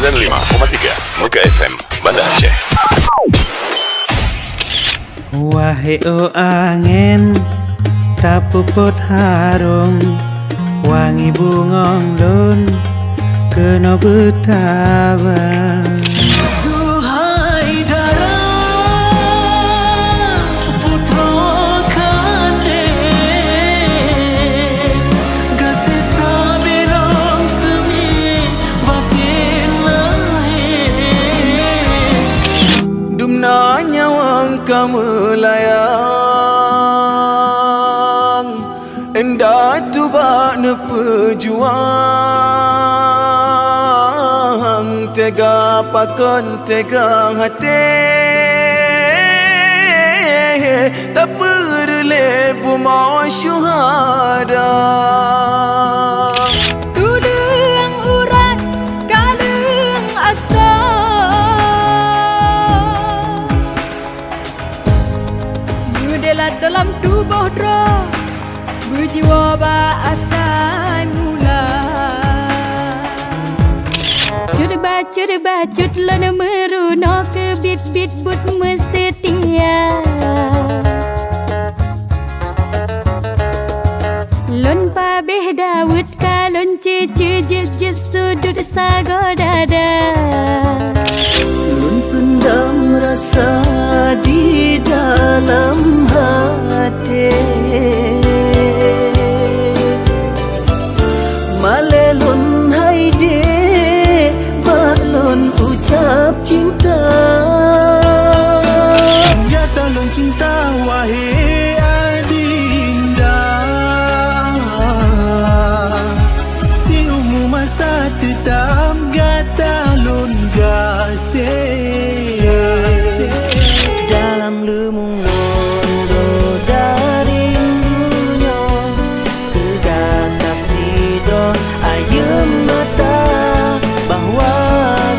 95,3 Muka FM Banda Aceh. Wahai o angin kapuput harum, wangi bungong lun kena betawang. Duhai dara putra kande, gase sabirong semi bapin lain. Dumna nyawang kamelayang, endah tu bak ne pejuang, tega pakon tega hati, tak perle bumau syuhada. Tudung urat kalung asa, mudelat dalam tubuh dra, berjiwa ba asai mula. Cut lana meruno ke bit but mesetia. Lon pa beh Dawud kalon cece jejit sudut sagodada. Lun pendam rasa di dalam hati, malelun haide balon ucap cinta. Ya talon cinta wahai adinda, si umu masa tetap gatalon gasih. Dalam lemung londo dari dunia, kegata sido ayam mata, bahwa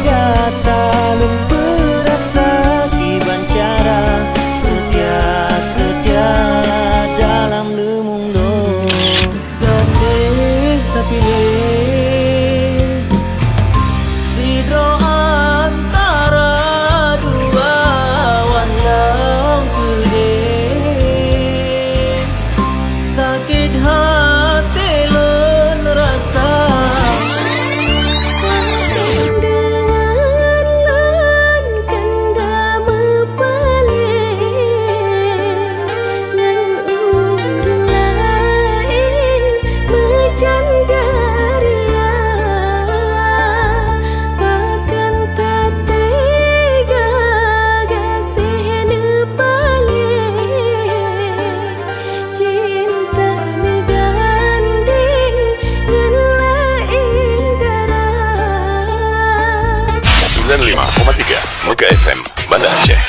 gata lum berasa kiban cara setia dalam lemung londo. Gasih tapi sidro antara dua walau pedih, sakit hati lun rasa. Langsung dengan lan kanda mepalin, ngan urang lain berjanggaria, bahkan tak tega gasih nepalin. Cinta neganding ngan lain darah. 95,3 Muka FM Banda Aceh.